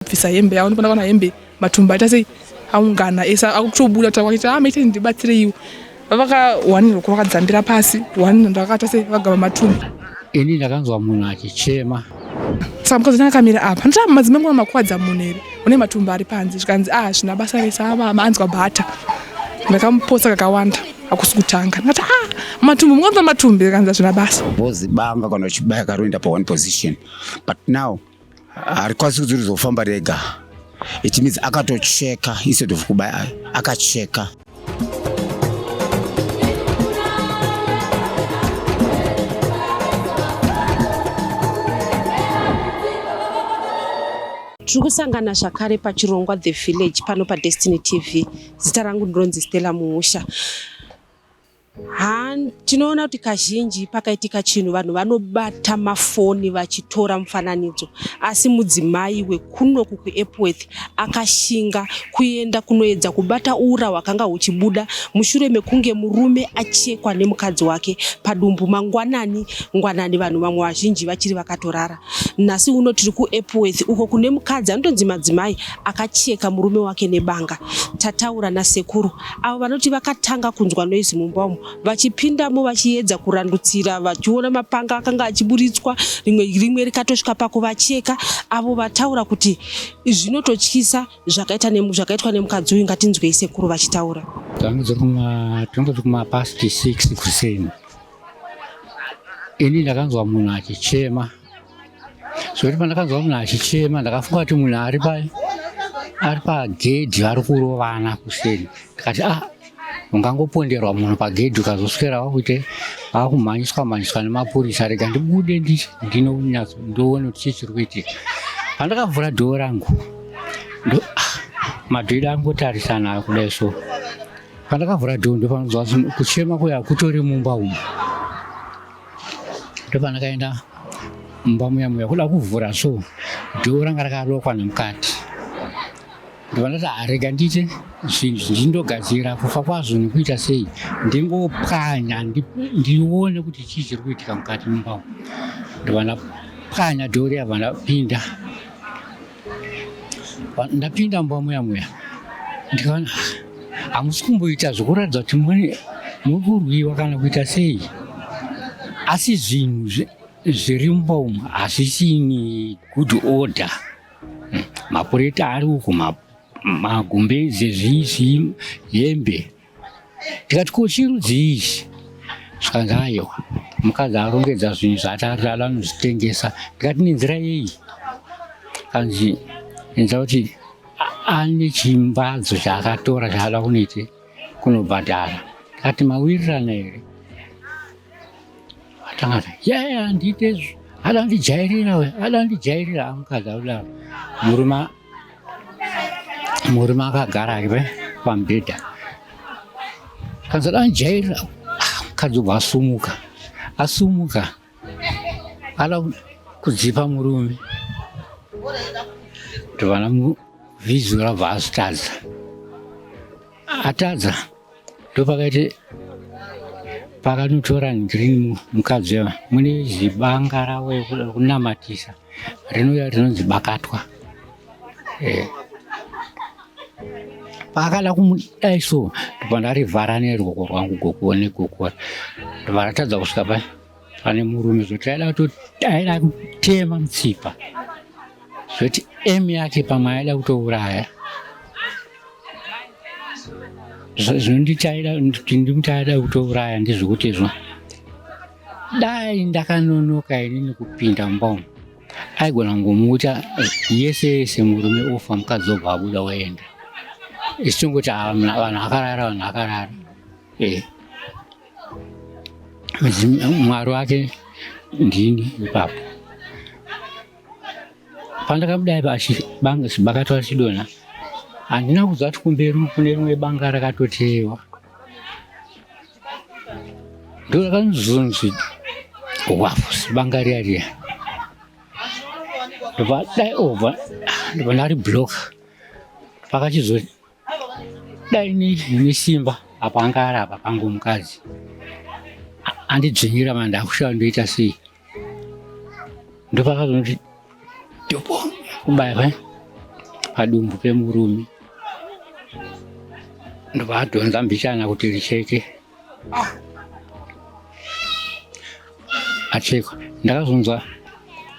Pfisa hembe yawo ndipona kana hembe matumba aita sei aungana esa akutobuda kuti waita maite ndibatsire iwe vakawanira kwakadzambira pasi wanira ndakata sei vagaba matumba ini ndakanzwa munhu achichema saka mukadzi akamira apa nditama madzimai mwana makwadza munhu here une matumba ari panze zvikanzi zvina basa rese anzwa bhata ndakamuposa kakawanda akusi kutanga ndikati matumbu munganza matumbi akanzi zvina basa bozi banga kana uchibaya karoenda pa one position but now harikwanisi kuti rizofamba rega. It means akatocheka instead of kubaya akacheka. Tirikusangana zvakare pachirongwa The Village pano paDestiny TV. Zita rangu ndinonzi Stella Muhusha. Tinoona kuti kazhinji pakaitika chinhu vanhu vanobata mafoni vachitora mufananidzo, asi mudzimai wekunoku kuEpworth akashinga kuenda kunoedza kubata ura hwakanga huchibuda mushure mekunge murume achekwa nemukadzi wake padumbu mangwanani vanhu vamwe vazhinji vachiri vakatorara. Nhasi uno tiri kuEpworth uko kune mukadzi anonzi madzimai akacheka murume wake nebanga. Tataura nasekuru avo vanoti vakatanga kunzwa noizi mumba umo vachipindamo vachiedza kurandutsira vachiona mapanga akanga achiburitswa rimwe rikatosvika pakuvacheka. Avo vataura kuti zvinototyisa zvakaitwa nemukadzi uyu. Ngatinzwei sekuru vachitaura. Tongoti kuma past 6 kuseni ini ndakanzwa munhu achichema. Zvoti pandakanzwa munhu achichema ndakafunga kuti munhu ari pagedhi ari kurovana kuseni. Ndikati ungangoponderwa munhu pagedhi ukazoswera wakuite vakumhanyiswa nemapurisa rega ndibude ndoone kuti chii chiri kuitika. Pandakavhura dhoo rangu madhoo edu angotarisana kudai so. Pandakavhura dhoo ndopanonzwa kuchema kuya kutori mumba umu. Ndopandakaenda mumba muya kuda kuvhura so dhoo ranga rakarokwa nemukati. Ndopandati rega ndite ndindogadzira kufa kwazvo nekuita sei ndingopwanya ndione kuti chii chiri kuitika mukati mumba umu. Ndopandapwanya dhoo riya ndapinda mumba muya ndikaona hamusi kumboita zvokuratidza kuti muri kurwiwa kana kuita sei, asi zvinhu zviri mumba umu hazvisini good order. Mapureta ari uku, magumbeze zvizvi, hembe. Ndikati ko chirudzi ichi? Zvikanzi aiwa mukadzi arongedza zvinhu zvatarira anozvitengesa. Ndikati nenzira yei? Kanzi nenzira kuti ane chimbadzo chaakatora chaada kunobhadhara. Ndikati mawirirana here? Atangati handite adandijairira mukadzi audaro. Murume akagara ari pamubhedha. Kanzi adandijairira mukadzi ubva asumuka ada kudzipa murume. Ndovana vhizio rabva atadza ndopakaiti pakanotora ngirini mukadzi mune zibanga rawo kunamatisa rinouya rinonzi bakatwa. Pakada kumudai so ndopandarivhara neruoko rwangu gokora ndoparatadza kusvika pane murume zvoti aida kutema mutsipa zvoti emu yake pamwe aida kutouraya. Ndinoti aida kutouraya ndezvokutizvo dai ndakanonoka inini kupinda mumba umu aigona kungomuita yese murume ofa mukadzi obva abuda waenda. Ichitongoti vanhu akarara. Mwari wake ndini ipapo. Pandakabudai bakatwa vachidonha handina kuziva kuti kumberi kune rimwe banga rakatotewa. Ndo rakanzonzi wafu banga riya. Ndopadai obva ndopandari block pakachizoti dai nesimba apa anga ari apa pangu mukadzi andidzvinyira mandakushawa ndoita sei. Ndopakazonoti kubaya padumbu pemurume ndobadhonza mbichana kuti richeke achekwa. Ndakazonzwa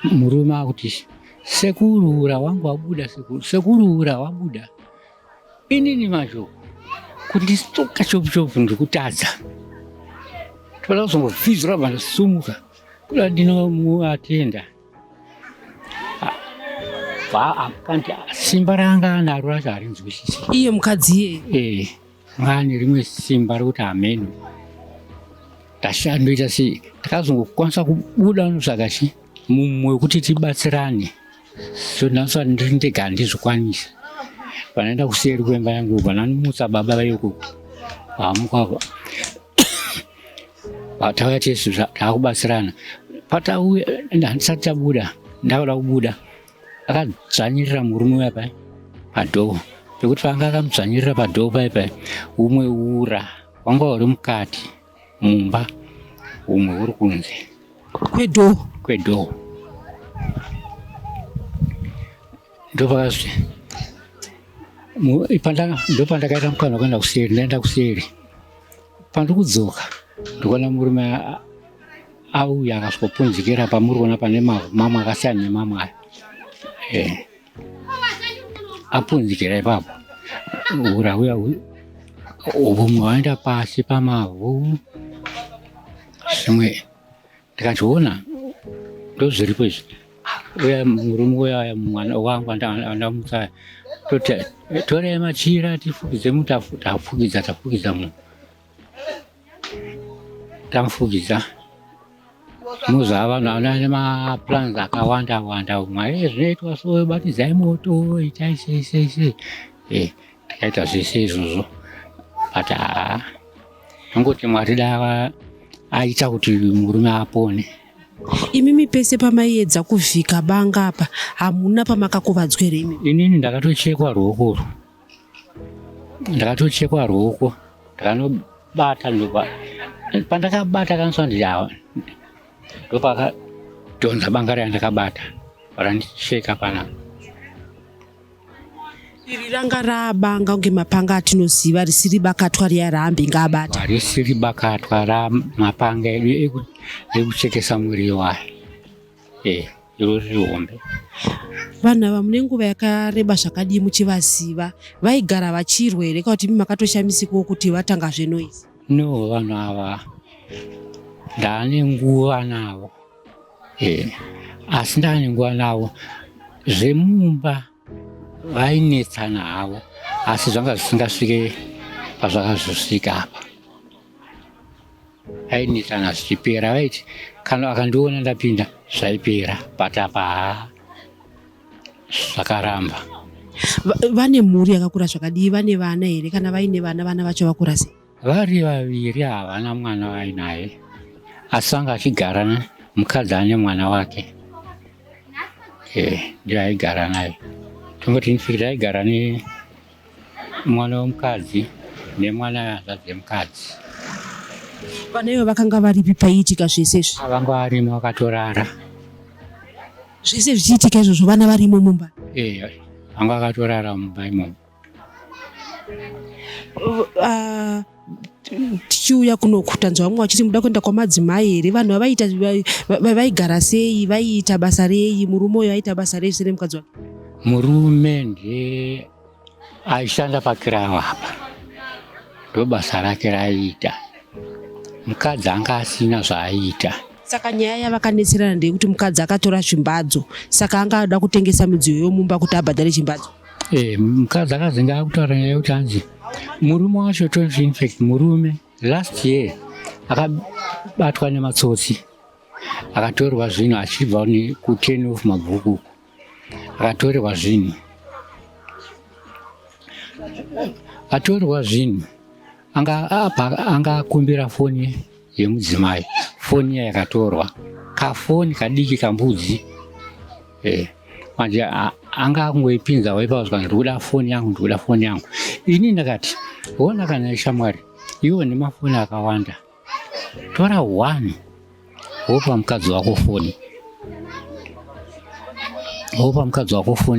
murume akuti sekurura wangu wabuda, sekurura wabuda. Inini mashoko kuti stoka chopu ndikutadza toda kuzongobvizira vandosumuka kuda ndinomuatenda kanti simba ranga naro racho harinzwisisi. Iye mukadzi iye ngane rimwe simba rekuti hameno ndashandoita sei ndakazongokwanisa kubuda nosvakachi mumwe wekuti tibatsirane so ndasati ndiri ndega handizvikwanisa. Panaenda kuseri kwemba yangu pananumutsa baba vayoko vamukwakwa vatauya chesu taakubatsirana patauya handisati tabuda ndakuda kubuda akadzvanyirira murume uya pai padhoo pekuti panga akamudzvanyirira padhoo pai umwe ura wanga uri mukati mumba umwe uri kunze kwedhoo ndopakazvi ndopandakaita mukana kuenda kuseri. Ndaenda kuseri pandiri kudzoka ndikuona murume auya akasvikopunzikira pamuri kuona pane mamwe akasiyana nemamwe aya apunzikira ipapo ura uya umwe waenda pasi pamavhu zvimwe ndikachiona ndozviripo izvi uya murume uya mwana wangu andamutsa toti torai machira tifukidze mutafu tapfukidza munhu tamufukidza muzava vanhu vane maplans akawanda umwe zvinoitwa so batidzai moto itai sei tikaita zvese izvozvo but angoti Mwari dava aita kuti murume apone. Imimi pese pamaiedza kuvhika banga apa hamuna pamakakuvadzwa here imi? Inini ndakatochekwa ruoko ndakanobata pandakabata kanswa ndijawa ndopakadhonza banga raya ndakabata parandicheka pana. Iri ranga rabanga unge mapanga atinoziva risiri bakatwa riya raambi ngaabata? Risiri bakatwa ramapanga edu ekuchekesa mwiri wayo iro riri hombe. Vanhu ava mune nguva yakareba zvakadii muchivaziva vaigara vachirwa here kana kuti imi makatoshamisikawo kuti vatanga zvenoizi? No, vanhu ava ndaane nguva navo asi ndaane nguva navo zvemumba vainetsana havo asi zvanga zvisingasvike pazvakazosvika apa. Vainetsana zvichipera vaiti kana akandiona ndapinda zvaipera patapa zvakaramba. Vane mhuri yakakura zvakadii? Vane vana here? Kana vaine vana vacho vakura sei? Vari vaviri havana mwana vainaye asi vanga achigara mukadzi ane mwana wake ndiye aigara naye. Tongoti Infikita aigara nemwana womukadzi nemwana wehazadzi yemukadzi. Vana ivo vakanga varipi paiitika zvese izvi? Vanga varimo vakatorara. Zvese zvichiitika izvozvo vana varimo mumba? Vanga vakatorara mumba imomo. Tichiuya kunokutanzwa vamwe vachiti muda kuenda kwamadzimai here? Vanhu vaigara sei? Vaiita basa rei? Murume uyo aiita basa rei sere mukadzi wake? Murume ndiye aishanda pakirawo apa, ndo basa rake raiita. Mukadzi anga asina zvaaiita. Saka nyaya yavakanetserana ndeyekuti mukadzi akatora zvimbadzo, saka anga ada kutengesa midziyo yomumba kuti abhadhare chimbadzo. Mukadzi akazinga akutaura nyaya yekuti hanzi murume wacho Tonzi Infect, murume last year akabatwa nematsotsi akatorwa zvinhu achibva ku10 of mabhuku akatorwa zvinhu anga akumbira foni yemudzimai, foni yakatorwa kafoni kadiki kambudzi manje anga akungoipinza waipauzwa ndikuda foni yangu. Ini ndakati ona kana shamwari iwo nemafoni akawanda tora 1 wopa mukadzi wako foni,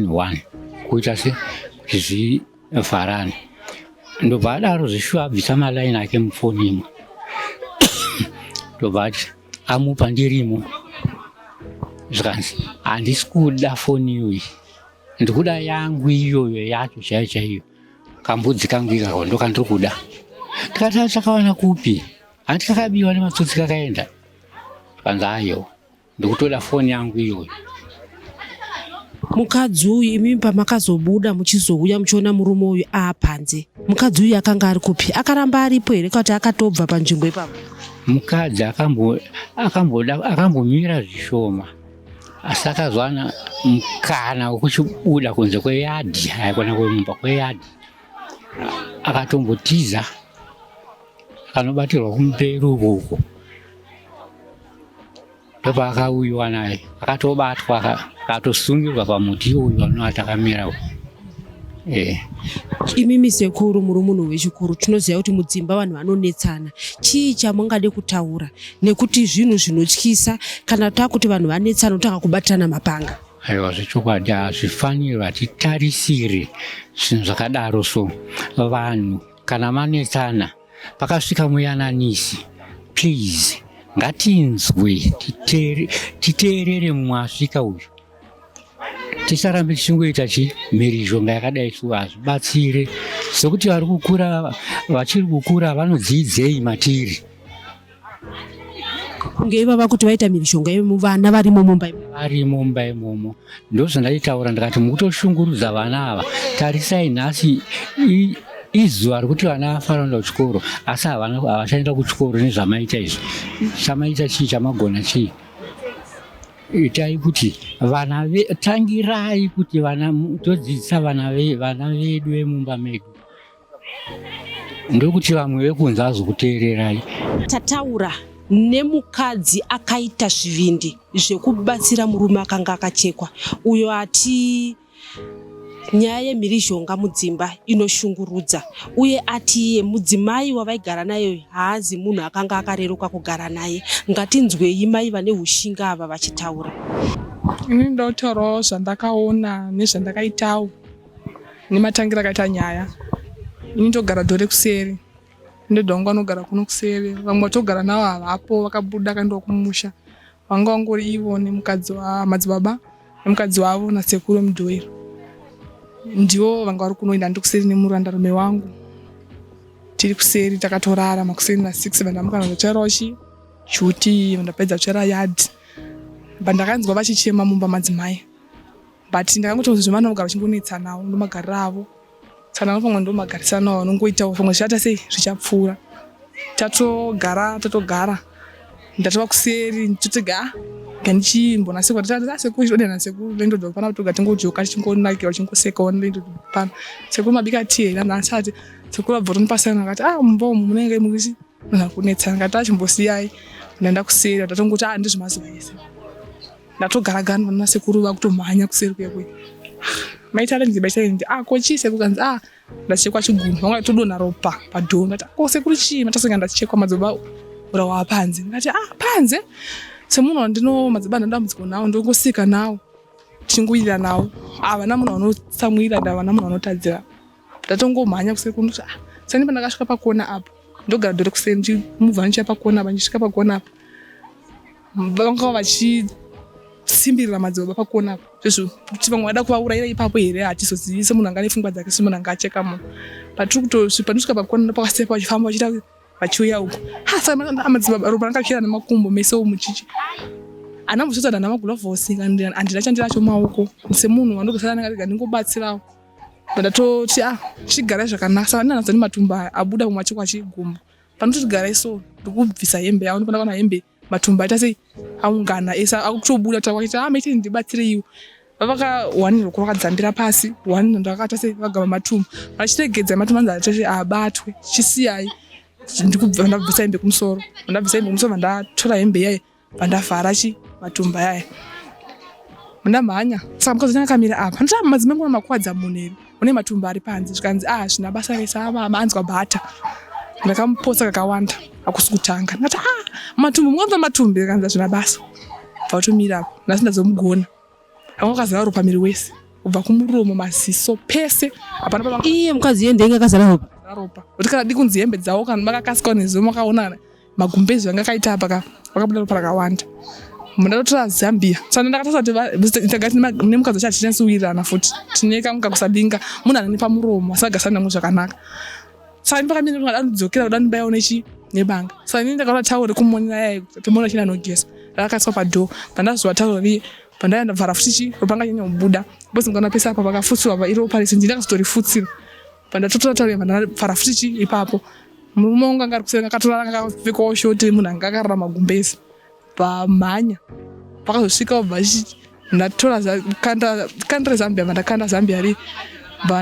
1 kuita kuti zvivharane. Ndobva adaro zveshuwa abvisa malaini ake mufonimo. Ndobva ati amupa ndirimo. Zvikanzi handisi kuda foni iyoyi, ndikuda yangu iyoyo yacho chaiyo chaiyo. Kambudzi kangu ikako ndokandiri kuda. Tikati chakawana kupi? Handi kakabiwa nematsotsi kakaenda. Zvikanzi ayo ndikutoda foni yangu iyoyo. Mukadzi uyu imi pamakazobuda muchizouya muchiona murume uyu apanze, mukadzi uyu akanga ari kupi? Akaramba aripo here kuti akatobva panzvimbo ipapo? Mukadzi akambomira zvishoma, asi akazowana mukana wekuchibuda kunze kweyadhi, haikona kwemumba kweyadhi. Akatombotiza akanobatirwa kumuperu uko. Ndopa akauyiwa naye, akatobatwa akatosungirwa pamuti uyu anoati akamira. Imimi sekuru muri munhu wechikuru, tinoziva kuti mudzimba vanhu vanonetsana. Chii chamungade kutaura nekuti zvinhu zvinotyisa kana takuti vanhu vanetsana kutanga kubatirana mapanga? Aiwa, zvechokwadi hazvifanirwi hatitarisire zvinhu zvakadaro. So vanhu kana manetsana pakasvika muyananisi, please ngatinzwe titeerere mumwe asvika uyu. Tisarambe tichingoita mhirizhonga yakadai suwa, hazvibatsire. Sekuti vachiri kukura vanodzidzei matiri. Kunge ivava kuti vaita mhirizhonga vana varimo mumba imomo? Varimo mumba imomo. Ndozvandaitaura ndikati mukutoshungurudza vana ava. Tarisai nhasi izuva rekuti vana vafanira kuenda kuchikoro, asi havachaenda kuchikoro nezvamaita izvi. Chamaita chii? Chamagona chii? Itai kuti tangirai kuti todzidzisa vana vedu vemumba medu. Ndokuti vamwe vekunze vazokuteererai. Tataura nemukadzi akaita zvivindi zvekubatsira murume akanga akachekwa, uyo ati nyaya yemhirizhonga mudzimba inoshungurudza, uye ati iye mudzimai wavaigara naye haazi munhu akanga akareruka kugara naye. Ngatinzwei mai vane ushinga ava vachitaura. Ini ndotaurawo zvandakaona nezvandakaitawo nematangira akaita nyaya. Ini ndogara dore kuseri, ndodha wangu anogara kuno kuseri, vamwe vatogara navo havapo, vakabuda kaenda kumusha. Vanga vangori ivo madzibaba nemukadzi wavo nasekuru mudhoiro. Ndivo vanga vari kunoenda ndokuseri nemurandarume wangu. Tiri kuseri takatorara makuseri na6 vandamuka vandocherawo chuti vandapedza kuchera yadhi. Bandakanzwa vachichema mumba madzimai. But ndakangoti zvemana kugara vachingonetsanawo ndomagarira avo. Tsana pamwe ndomagarisanawo vanongoitawo pamwe zvichata sei zvichapfuura. Tatogara. Ndatova kuseri ndotega gandichimbonasekwa sekuru sekuru ndodha pana kutoga tingojoka tichingonakira tichingosekawo ndodha sekuru mabika tea nanhasi ati sekuru abva tonipasana akati mumba munenge muchi kunetsana ngati achimbosiyai ndaenda kuseri ndatongoti ndizvimazuva ese ndatogara nasekuru vakutomhanya kuseri kwekwe maitara ndibaitaindi kochii sekuru kanzi ndachekwa chigumbu vanga todonha ropa padhoo ndati sekuru chii matasenga ndachekwa madzibaba urawa panze ndati panze semunhu wandino madzibaba ndandambudziko nawo ndongosika nawo tichingoyira nawo havana munhu vanotsamwira ndavana munhu vanotadzira ndatongomhanya kuseri kundoti sani pandakasvika pakona apo ndogara dore kuseri ndichimubva ndichiya pakona apa ndichisvika pakona apa vanga vachisimbirira madzibaba pakona apo zvezvo kuti vamwe vada kuvaurayira ipapo here hatizozivi semunhu anga nepfungwa dzake semunhu anga acheka munhu patiri kutosvipa ndosvika pakona ndopakasepa vachifamba vachiita vachiuya uko madzibaba ropa rakakira nemakumbo mese omuchichi anambosvitsana namagulavhosi handina chandiracho maoko semunhu wandogosara nanga ndingobatsirawo ndatoti chigara zvakanaka saka ndinanadzo nematumba abuda kumachekwa chigumbu panoti tigarai so ndokubvisa hembe yavo ndopandakaona hembe matumba aita sei aungana ese akutobuda tawaita maitei ndibatsire iwo vavakawanirwa kwakadzambira pasi wanirwa ndakata sei vagama matumba vachitegedza matumba anzi atati abatwe chisiyai ndikubva ndabvisa hembe kumusoro vandatora hembe yaye vandavhara matumba yaye ndamhanya saka mukadzi akamira apa ndoti madzimai ngona makwadza munhu here une matumba ari panze zvikanzi zvina basa rese ava anzwa bhata ndakamuposa kakawanda hakusi kutanga ndati matumbu mwanza matumbu akanzi zvina basa bva utomira apo nhasi ndazomugona anga akazara ropa miri wese kubva kumuromo, maziso pese. Hapana pava iye mukadzi yende ingakazara ropa. Kuti kana dikunzi hembe dzawo kana makakasika nezuva makaona magumbezi anga kaita apa pakabuda ropa rakawanda. Mundatora Zambia. Saka ndakatasa ndakati nemukadzi chachitensuwirirana futi. Tineka mukakusadinga munhu anani pamuromo asagasana namwe zvakanaka. Saka ndakamira ndadzokera kudani bayo nebanga. Saka ndini ndakaona tauro kumonera yayi pemona china nogesa. Rakaswa padho. Pandazwa tauro ri pandaenda vhara futi ropanga nyanya kubuda. Bosi ngana pesa apa pakafutswa pa iro pale sindina kastori futsira. Pandatotora tauro yamana vhara futi ipapo. Murume ngari kusenga katora ngakapfeka shoti munhu angakarara magumbezi. Pamhanya pakazosvika bvachi ndatora kandira Zambia mandakanda Zambia ri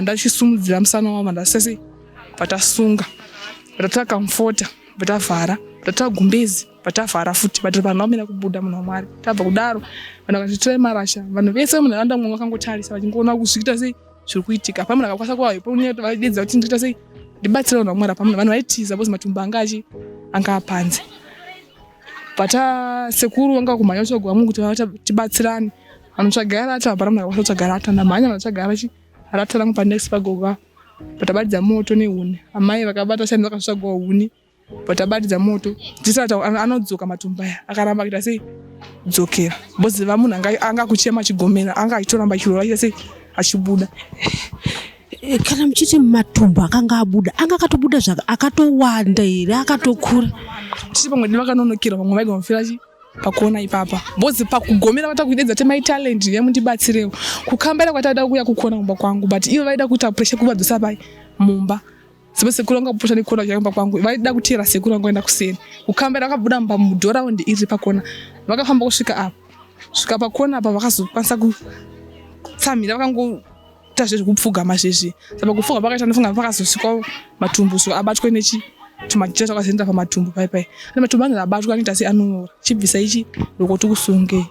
ndachisumudzira musana wavo ndasese patasunga patatora kamfota patavhara patatora gumbezi patavhara futi patiri vanhu vamira kubuda munhu waMwari. Tabva kudaro vanhu vakatitore marasha vanhu vese munharaunda mumwe vakangotarisa vachingoona kuzviita sei zviri kuitika. Pamunhu akakwanisa kuvapo vaidedza kuti ndiita sei ndibatsire vanhu vaMwari. Pamunhu vanhu vaitiza bozi matumbu anga apanze. Pata sekuru wanga kumhanya chogwa mungu kuti tibatsirane. Anotsvaga rata para munhu akatsvaga rata ndamhanya anotsvaga rata rangu pa next pagoga. Patabadza moto nehuni. Amai vakabata shani vakatsvaga huni. Patabadza moto. Tisata anodzoka matumbu aya. Akaramba kuita sei dzokera. Bozi vamunhu anga kuchema chigomera anga achitoramba chirora kuita sei achibuda. Kana muchiti matumbu akanga abuda anga akatobuda zvaka akatowanda here akatokura. Tiri pamwe vakanonokera vamwe vaigomufira pakuona ipapa. Bozi pakugomera vatakuidedza temai talent yemundibatsirewo. Kukambira kwatada kuuya kukona kumba kwangu but ivo vaida kuita pressure kuvadzosa pai mumba. Sebe sekuru anga kupusha nekona kumba kwangu. Vaida kutira sekuru anga enda kuseni. Kukambira akabuda mba mudhora undi iri pakona. Vakafamba kusvika apa. Svika pakona apa vakazokwanisa kutsamira vakango zvekupfugama zvezvi. Saka kupfuga pakaita ndofunga pakazosvika matumbu so abatwe nechi tumachita twakazoenda pamatumbu pai. Ane matumbu anenge abatwa anoita sei anonyora. Chibvisa ichi lokoti kusunge.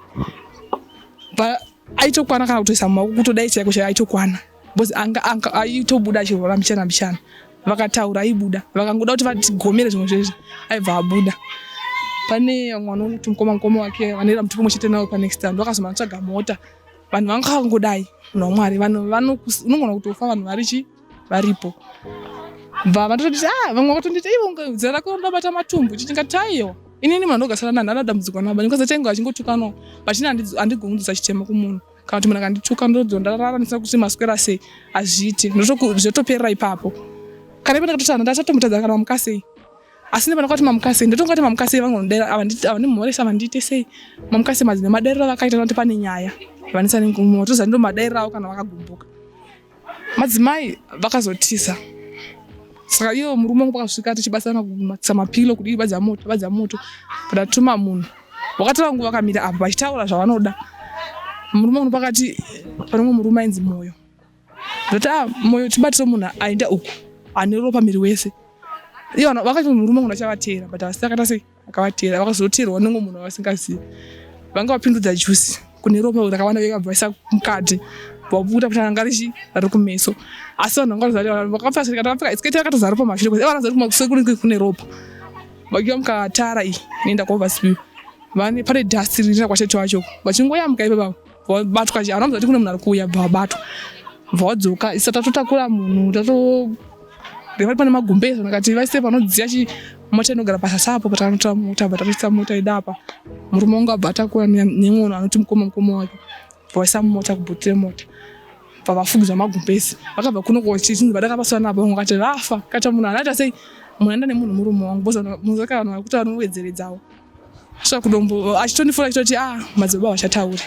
Aitokwana kana kutoisa mumaoko kutodai chaiko aitokwana. Bozi anga aitobuda chirwara mishana. Vakataura aibuda. Vakangoda kuti vatigomere zvimwe zvezvi. Aibva abuda. Pane mwana uti mukoma wake vanera mutupo muchite nawo pa next time. Vakazoma tsvaga mota. Vanhu vangangodai munhu waMwari vanhu unogona kutofa vanhu varipo. Vanototi vamwe vakatonditi ivo zera rakonda bata matumbu chitingatiaiwa. Inini munhu anogasara nani anodambudzikwa nabo. Ndingazotenga achingotukanawo. Pachina handigongudzisa chitema kumunhu. Kana kuti munhu akandituka ndozondararanisira kuti maswera sei azviite. Ndotoperera ipapo. Kana ipenda kutotana ndachatomutadza kana mamukasei. Asi nepana kwati mamukasei ndotongati mamukasei vangonodera avandimhoresa vandiite sei. Mamukasei madzine maderera vakaita kuti pane nyaya. Vanisa ningumoto zando madairawo kana vakagumbuka. Madzimai vakazotisa. Saka iyo murume wangu pakasvika tichibasana kumatsa mapilo kuti badza moto. Patatuma munhu. Wakati vangu vakamira apa vachitaura zvavanoda. Murume wangu pakati panomwe murume ainzi Moyo. Ndoti Moyo tibatire munhu aenda uku. Ane ropa miri wese. Iyo vakati murume wangu achavatera but asakata sei akavatera vakazoterwa nomwe munhu vasingazivi. Vanga vapindudza juice. Kune ropa rakawanda vakabvisa mukati. Vabuda kuti angarichi ari kumeso. Asi vanhu vangazari vakapfasika takapfika isiketi yakatozara pamashiro kuti vanazari kumasekuru kune ropa. Vakiwa mukatara iyi nenda kuoverspill. Vane pane dust riri kwacheto wacho. Vachingoyambuka ipapo vabatwa chi anomuza kuti kune munhu ari kuuya vabatwa. Vadzoka isata totakura munhu tato revari pane magumbezi vakati vaise panodziya mota inogara pasasapo patanotora mota batatoisa mota idapa. Murume wangu abva atakura nemwono anoti mukoma wake. Vaisa mota kubhutire mota. Pavafugidzwa magumbezi. Vakabva kuno kochichinzi vadakapaswa nabo vakati vafa. Kata munhu anaita sei munhu anda nemunhu murume wangu boza munhu wakana kuti anowedzeredzawo. Saka kudombo achitonifura chitoti madzibaba vachataure.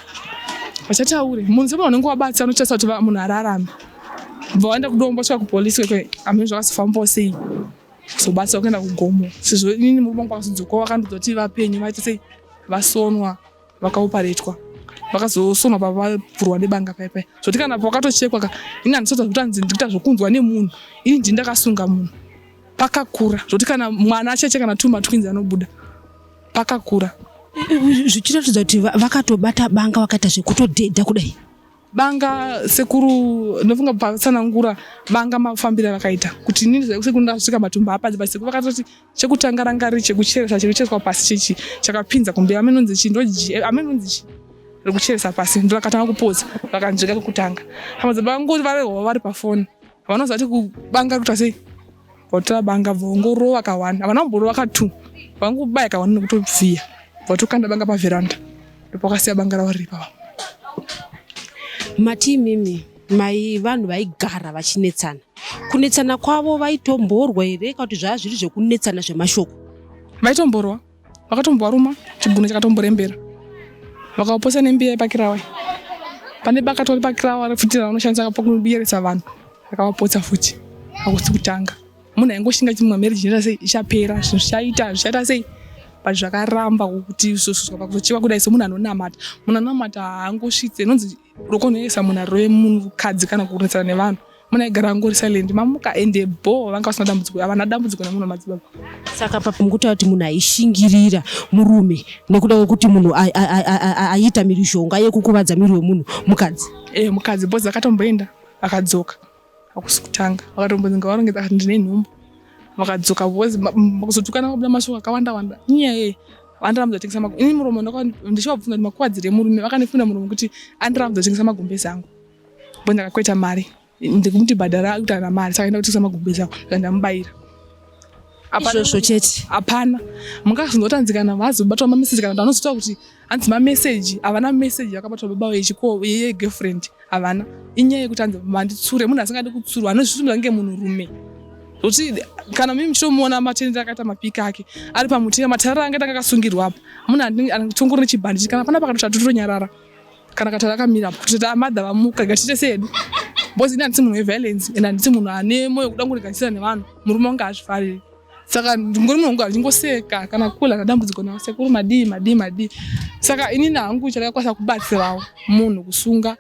Munhu semunhu unenge wabatsa anochasa kuti munhu ararame. Vaenda kudombo svika kupolisi kwekwe amene zvakazofamba sei. Kuzobatsa kuenda kugomo. Sizvo inini murume wangu pakazodzoka vakandoti vapenyu vaita sei vasonwa vakaoparetwa. Vakazosonwa pavavhurwa nebanga pai. Zvoti kana pakatochekwa ini handisodza kuti anzi ndikuita zvokunzwa nemunhu. Ini ndindakasunga munhu. Pakakura. Zvoti kana mwana achecheka kana tuma twinzi anobuda. Pakakura. Zvichiratidza kuti vakatobata banga vakaita zvekutodhedha kudai. Banga sekuru ndofunga patsanangura banga mafambira vakaita kuti inini sekuru ndasvika matumbu apadzi basi sekuru vakatoti chekutanga rangari chekucheresa chekuchereswa pasi chichi chakapinza kumbe amenonzi chi ndoji amenonzi chi rekucheresa pasi ndakatanga kupoza vakanjeka kekutanga amadzibaba ngoti varehwa vari pafoni vanozati kubanga kuita sei votora banga vongoro vakawanda havana kumboro vakatu vangubaya kawanda nekutobviya vatokanda banga pavheranda ndopakasiya banga ravo riri pava. Mati mimi mai vanhu vaigara vachinetsana kunetsana kwavo vaitomborwa here kana kuti zvava zviri zvekunetsana zvemashoko? Vaitomborwa, vakatomboruma chibhunu chakatomborembera vakaposa nembiya yepakirawa pane bakatori pakirawa rafutira vanoshandisa pakubiyeresa vanhu vakavapotsa futi hakusi kutanga munhu aingoshinga chimwe marriage inoita sei ichapera zvichaita sei but zvakaramba kuti izvozvo pakuzochiva kudai semunhu anonamata haangosvitse inonzi rokonhoesa munhu arove munhukadzi kana kunetsana nevanhu munhu aigara angori silent mamuka ende vanga vasina dambudziko havana dambudziko nemunhu wamadzibaba. Saka papa mukutaura kuti munhu aishingirira murume nekuda kwekuti munhu aita mhirizhonga yekukuvadza miri wemunhu mukadzi? Mukadzi bhozi akatomboenda akadzoka hakusi kutanga vakatombodzinga varongedza akati ndine nhumbu vakadzoka bhozi kuzotukana kwabuda mashoko akawanda inyaya andiramudza tengesa ini muromo ndichivabvunza kuti makuwadzire murume vakanifunda muromo kuti andiramudza tengesa magumbezi angu bo ndakakweta mari ndikumuti bhadhara kuti ana mari saka enda kutengesa magumbezi angu ndandamubayira izvozvo chete hapana mungazotanzikana vazobatwa mameseji kana kuti anozotaura kuti hanzi mameseji havana meseji vakabatwa baba yegirlfriend havana inyaya yekuti hanzi manditsure munhu asingadi kutsurwa anozvitumira kunge munhurume kuti kana mimi muchitomuona matendero akaita mapika ake ari pamuti matarara anga akasungirwa apa munhu anotongora nechibhandi kana pana pakati tatotonyarara kana kataura akamira kuti amadha vamuka gatiite sedu bhozi ini handisi munhu weviolence ende handisi munhu ane moyo kuda kungoreganisira nevanhu murume wangu hazvifariri saka ngori munhu wangu achingoseka kana kula kadambudziko nawo sekuru madii saka inini hangu chakakwanisa kubatsirawo munhu kusunga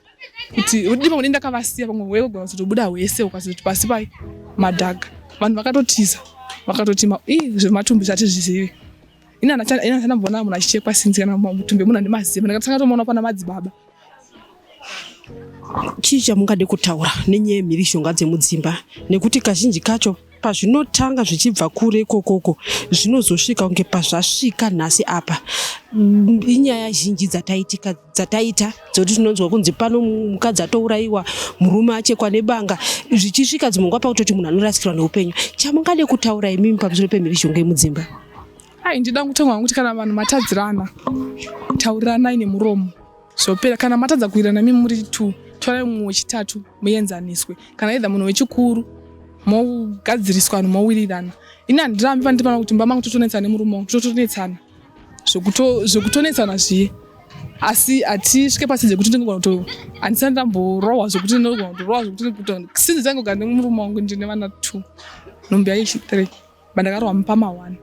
kuti udii pamwe ndakavasiya pamwe weugona kuzotobuda wese ukazoti pasi pai madhaga vanhu vakatotiza vakatoti zvematumbi zvatizvizive ini handambona munhu achichekwa sinzi kana mutumbi munhu andimaziva ndakatanga tomuona pana madzibaba. Chii chamungade kutaura nenyaya yemhirizhonga dzemudzimba nekuti kazhinji kacho pazvinotanga zvichibva kure ikokoko zvinozosvika kunge pazvasvika nhasi apa inyaya zhinji dzataita dzoti tinonzwa kunzi pano mukadzi atourayiwa murume achekwa nebanga zvichisvika dzimwe nguva pakutoti munhu anorasikirwa neupenyu. Chamungade kutaura imimi pamusoro pemhirizhonga yemudzimba? Ndida kutongwa kuti kana vanhu matadzirana tauriranai nemuromo zvopera kana matadza kuirana mimi muri 2 torai mumwe wechitatu muenzaniswe kana edha munhu wechikuru mogadziriswa vanhu mowirirana. Ini handirambi pandipana kuti mba mangu totonetsana nemurume wangu totonetsana zvokutonetsana zviye asi hatisvike pasi dzekuti ndingogona kuti handisati ndamborohwa zvokuti ndinogona kutorohwa zvokuti sinzi dzangogara nemurume wangu ndine vana 2 nhumbi yaishi 3 bandakarohwa mupama 1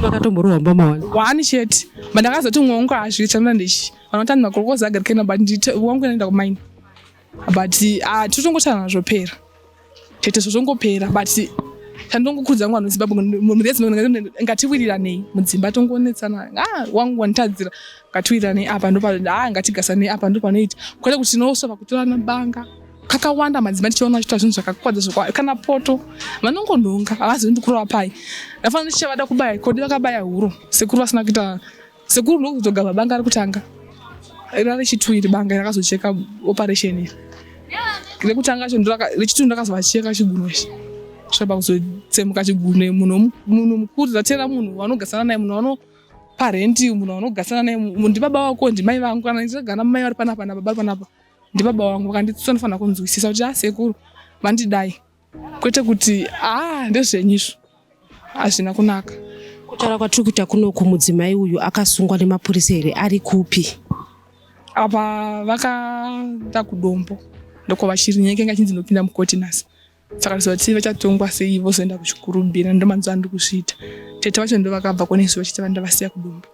vakatomborohwa mupama 1 chete bandakazoti umwe wangu hazviri chamira ndechi vanotandi makorokozi agarikena but wangu inoenda kumaini but totongotana zvopera chete zvozvongopera but chandongokudza wangu anozimbabwe ngatiwiriranei mudzimba tongonetsana wangu wanitadzira ngatiwiriranei apa ngatigasanei apa ndopanoita kwete kuti tinosova kutorana banga kakawanda madzimba tichiona achita zvinhu zvakakwadza kana poto vanongonhonga havazondikurawa pai ndafanira ndichavada kubaya kodi vakabaya huro sekuru vasina kuita sekuru ndokuzogava banga ari kutanga rari chituiri banga rakazocheka operation iri rekutanga rechitu ndakazovacheka chigunochi zvaba kuzotsemuka chigune munhu mukuru zatera munhu wanogasana naye munhu wanoparenti munhu wanogasana naye ndibaba wako ndimai vangu kana ndisagara mai vari panapa nababa vari panapa ndibaba wangu vakanditsinofanira kunzwisisa kuti sekuru vandidai kwete kuti ndezvenyizvo hazvina kunaka. Kutaura kwatiri kuita kunoku mudzimai uyu akasungwa nemapurisa here ari kupi? Apa vakaenda kudombo ndoko vachiri nyeke ngachinzi ndopinda mukoti nhasi saka rizoti vachatongwa sei vozoenda kuchikurubhira ndomanzwa ndiri kusvita tete vacho ndo vakabva konezuva chiti vandavasiya kudombo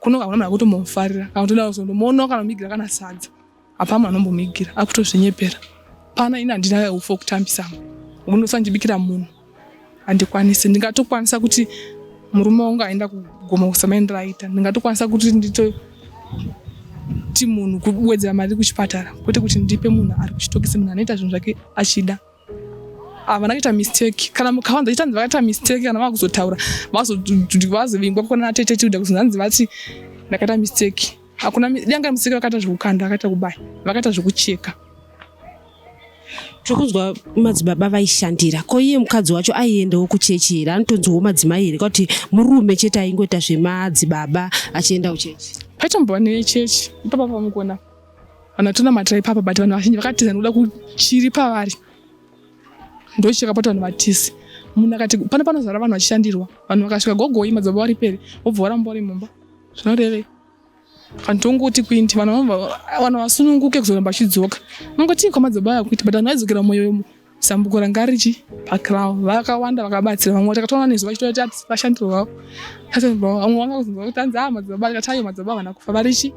kuno havana mwana kutombomufarira kana kutoda kuzondomuonawo kana mumigira kana sadza apa munhu anombomuigira akutozvinyepera pana ini handina ufo wokutambisa unosanjibikira munhu handikwanisi ndingatokwanisa kuti murume wangu aenda kugoma kusamaendera aita ndingatokwanisa kuti nditoti munhu kuwedzera mari kuchipatara kwete kuti ndipe munhu ari kuchitokisi munhu anoita zvinhu zvake achida havana kuita mistake kana mukawanza chitanzi vakaita mistake kana vakuzotaura vazovingwa kukona natete kuda kuzonanzi vati ndakaita mistake hakuna danga musiki vakaita zvekukanda vakaita kubaya vakaita zvekucheka. Tokunzwa madzibaba vaishandira ko iye mukadzi wacho aiendawo kuchechi here anotonzwawo madzimai here kuti murume chete aingoita zvemadzibaba achienda kuchechi. Paitombowa nechechi ipapa pamukuona vanhu vatonamatirai papa but vanhu vazhinji vakatiza nokuda kuchiri pavari ndochekapata vanhu vatisi. Munhu akati pane panozara vanhu vachishandirwa vanhu vakasvika gogoi madzibaba vari peri vobva varamba vari mumba zvinorevei kana tongoti kuindi vanhu vasununguke kuzoramba vachidzoka nongoti kwamadzibaba akuita but vanhu vaidzokera moyo zambuko ranga richi pakrao vakawanda vakabatsira vamwe takatoona nezuva chitoita vashandirwawo vamwe vanga kuzonzwa kuti anzi madzibaba akatayo madzibaba vana kufa varichi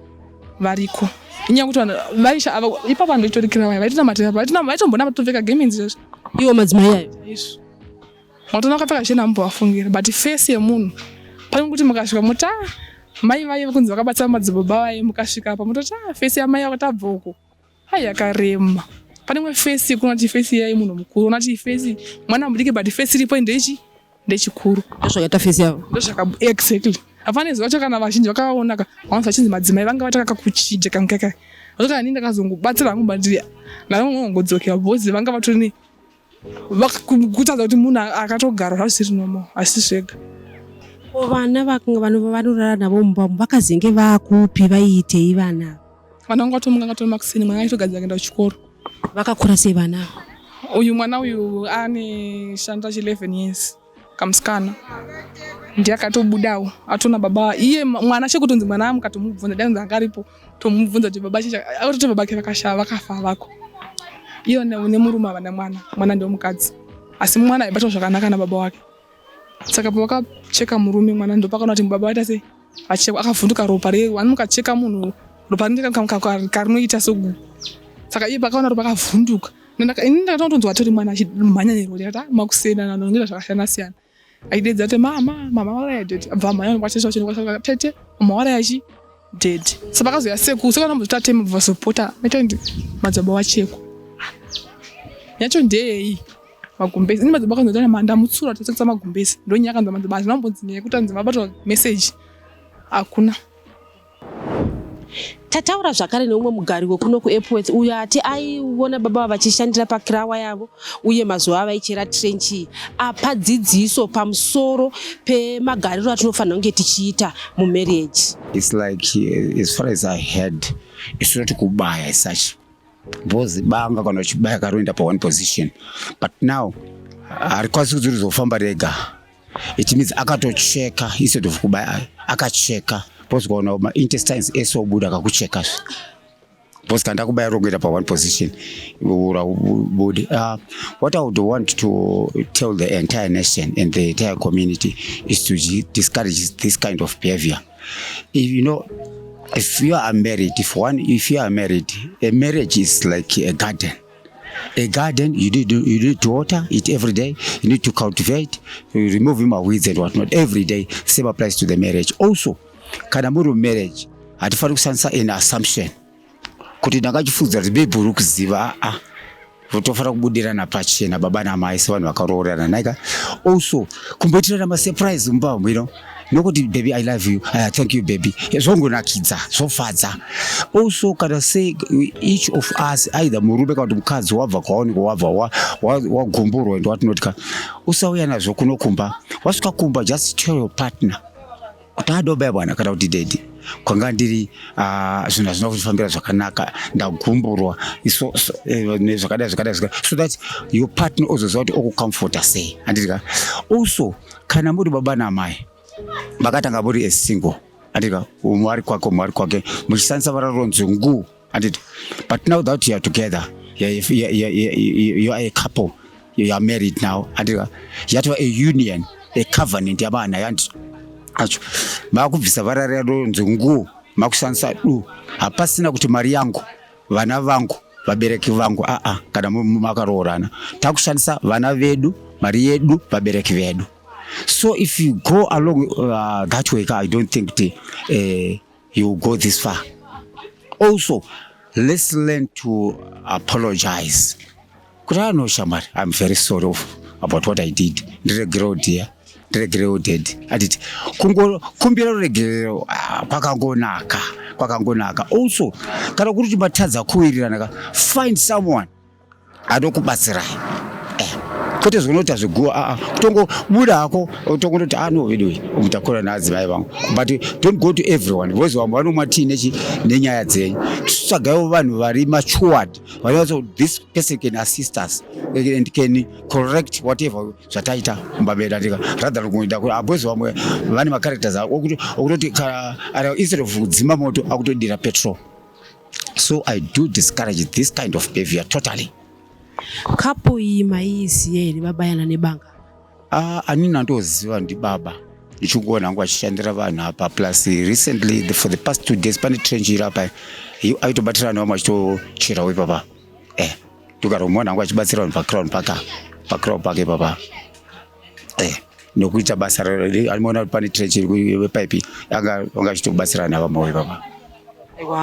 variko inyaya kuti vanhu vaisha ipapa vanhu vaitorikira vaya vaitonamatira vaitombona vatopfeka gemenzi izvozvo iwo madzimai ayo izvo watona wakapfeka chena mumbovafungira but face yemunhu pane kuti mukasvika muta mai vai kunzi vakabatsira madzibaba vai mukasvika apa mutoti face yamai akatabva uko ai yakarema. Pane imwe face kunoti face yai munhu mukuru unoti face mwana mudiki but face iripo ndechikuru ndozvakaita face yavo exactly. Hapana zvacho kana vazhinji vakaona vanonzi vachinzi madzimai vanga vataka kuchinja kankaka zvakana nini ndakazongobatsira hangu bandiri navanongodzokera bhozi vanga vatori kutadza kuti munhu akatogara zvazvisiri nomo asi zvega. Vana vanorara navo mumba vakazenge vakupi vaiitei vana Vana vanga vatomumakusini mwana aitogadzira kuenda kuchikoro. Vakakura sei vana? Uyu mwana uyu ane shanda 11 years kamusikana ndiye akatobudawo atona baba iye mwana chekutonzi mwana mukatomubvunza danza angaripo tomubvunza kuti baba chicha atoti baba vakafa vako iyo nemurume vana mwana ndio mukadzi asi mwana aibatwa zvakanaka na baba wake saka pavakacheka murume mwana ndo pakaona kuti baba vaita sei achekwa akavhunduka ropa wani mukacheka munhu ropa rinenge karinoita sogu saka iye pakaona ropa akavhunduka ini ndakatonzwa tori mwana achimhanya nerori akati makusiyana nanoita zvakasiyana siyana aidedza kuti mama warai dead abva maya kwatesha chino tete mama warai achi dead saka pakazoya seku saka namboita time vasopota metendi madzaba wacheko yacho ndei magumbezi ini madzaba kanzotana manda mutsura tsekutsa magumbezi ndonyaka ndo madzaba zvinambonzi nekuti anzi mabatwa message akuna. Tataura zvakare neumwe mugari wekuno kuAirport uyo ati aiona baba vachishandira pakirawa yavo uye mazuva vaichera trenchi apa dzidziso pamusoro pemagariro atinofanira kunge tichiita mumarriage. It's like as far as I heard it's not kubaya as such because banga kana chibaya karoenda pa one position but now arikwasi kuzofamba rega it means akatocheka instead of kubaya akacheka because gona ma intestines esobuda kakucheka because kanda kubaya rogoita pa one position body. What I would want to tell the entire nation and the entire community is to discourage this kind of behavior. If you are married, if you are married, a marriage is like a garden. A garden, you need to water it every day. You need to cultivate, you remove weeds and whatnot every day. Same applies to the marriage. Also, kana muri marriage, hatifani kusanisa an assumption. Kuti ndakachifudza kuti bebhuru kuziva votofara kubudirana pachena baba namai sevanhu vakaroorana naika. Also, kumboitirana masurprise mumba nokuti baby I love you, thank you baby, zvongonakidza zvofadza. Also kana say each of us either murume kana mukadzi wabva kwaoniko wabva wagumburwa and whatnot usauya nazvo kunokumba wasvika kumba just tell your partner kuti adoba bwana kana kuti dedi kwanga ndiri zvinhu zvinofambira zvakanaka ndagumburwa zvakadai so that your partner ozoziva kuti okucomforta sei andika. Also kana muri baba namai makatanga muri a single andika umwari kwake muchisanisa vararonzi nguu anditi but now that you are together you are a couple, you are married now andika yatova a union, a covenant yavana yandi acho makubvisa vararonzi nguu makusanisa hapasina kuti mari yangu vana vangu vabereki vangu kana makaroorana takushandisa vana vedu mari yedu vabereki vedu. So if you go along that way, I don't think you go this far. Also, let's learn to apologize. I'm very sorry about what I did. I did. Kumbira regero pakangonaka kwakangonaka. Also kana kuri kuti matadza kuwirirana find someone anokubatsirai. Kwete zvinoti azviguwa kutongo buda hako utongoti no wedu umutakura nadzimai vangu, but don't go to everyone because vamwe vanomati nenyaya dzenyu. Tsvagawo vanhu vari matured vanozo this person can assist us and can correct whatever zvataita mumbabeda ndika rather kuenda because vamwe vane ma characters okutoti instead of kudzima moto akutodira petrol. So I do discourage this kind of behavior totally. Kapo iyi maiziya here vabayana nebanga? Anini ndoziva ndibaba ndichikuona ngo achishandira vanhu apa, plus recently for the past 2 days pane trench iri apa aitobatirana vamwe achitocherawo ipapa. Tukaromona ngo achibatsira vanhu pa-Crown Park ipapa. Nokuita basa anoona kuti pane trench iri wepipe anga achitobatsirana vamwe ipapa.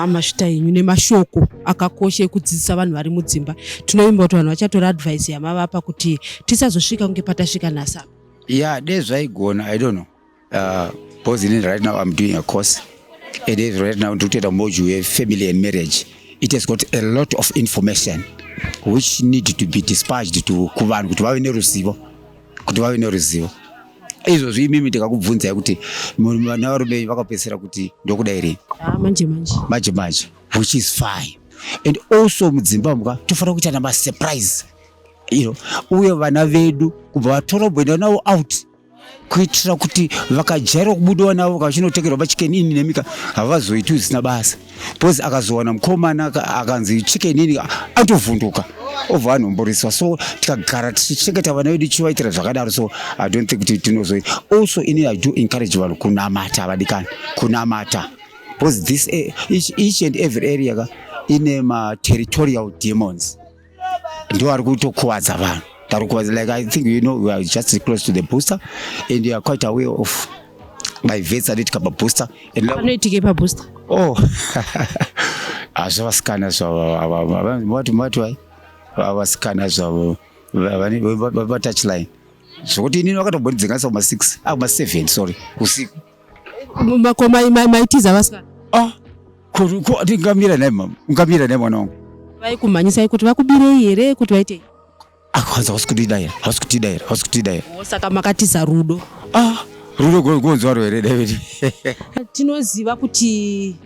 Mashita yenyu nemashoko akakosha ekudzidzisa vanhu vari mudzimba. Tinoimba kuti vanhu vachatora advice yamavapa kuti tisazosvika kunge patasvika nhasi. Yeah, there's zvaigona, I don't know. Because right now I'm doing a course. It is right now to take a module of family and marriage. It has got a lot of information which need to be dispatched to kuvanhu kuti vave neruzivo. Izvo zvimimi ndikakubvunza kuti vana varume vakapesera kuti ndokuda ere manje, which is fine. And also mudzimba muka tofanira kuita nama surprise, uye vana vedu kubva vatora kuenda navo out kuitira kuti vakajaira kubudiwa navo vachinotekerwa pachicken ini nemika havazoiti zvisina basa. Because akazowana mukomana akanzi chicken ini atovhunduka obva vanomboriswa. So tikagara tichichengeta vana vedu tichivaitira zvakadaro. So I don't think kuti tinozoita. Also I do encourage vanhu kunamata vadikani, kunamata. Because this each and every area ine ma territorial demons ndo ari kutokuwadza vanhu. Like I think we are just close to the booster and you are quite aware of my vets that it kaba booster and anoitike pa booster. Zvavasikana zvavo vasikana zvavo touchline zvokuti inini vakatombonidzinganisa kuma6 kuma7 sorry usiku maitiza vasikana ngamira naye mwana wangu vaikumhanyisai kuti vakubirei here kuti vaitei? Kwanza hausikutidaira saka makatiza rudo. Rudo gonzwaro here David. Tinoziva kuti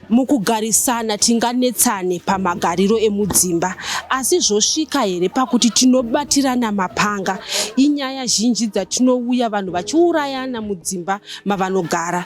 mukugarisana tinganetsane pamagariro emudzimba, asi zvosvika here pakuti tinobatirana mapanga. Inyaya zhinji dzatinouya vanhu vachiurayana mudzimba mavanogara.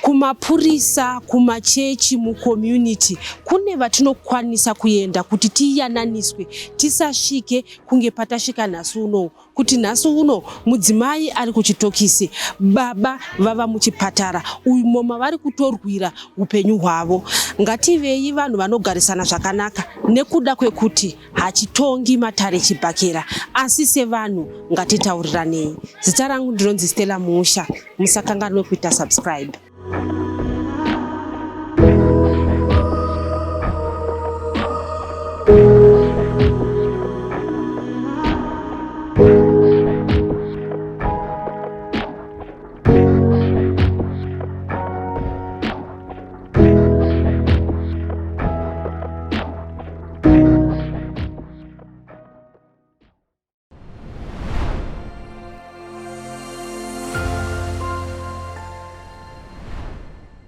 Kumapurisa, kumachechi, mucommunity kune vatinokwanisa kuenda kuti tiyananiswe tisasvike kunge patasvika nhasi uno, kuti nhasi uno mudzimai ari kuchitokisi, baba vava muchipatara, umo mavari kutorwira upenyu hwavo. Ngativei vanhu vanogarisana zvakanaka nekuda kwekuti hachitongi matare chibhakera, asi sevanhu ngatitauriranei. Zita rangu ndinonzi Stella Musha. Musakanganwe kuita subscribe.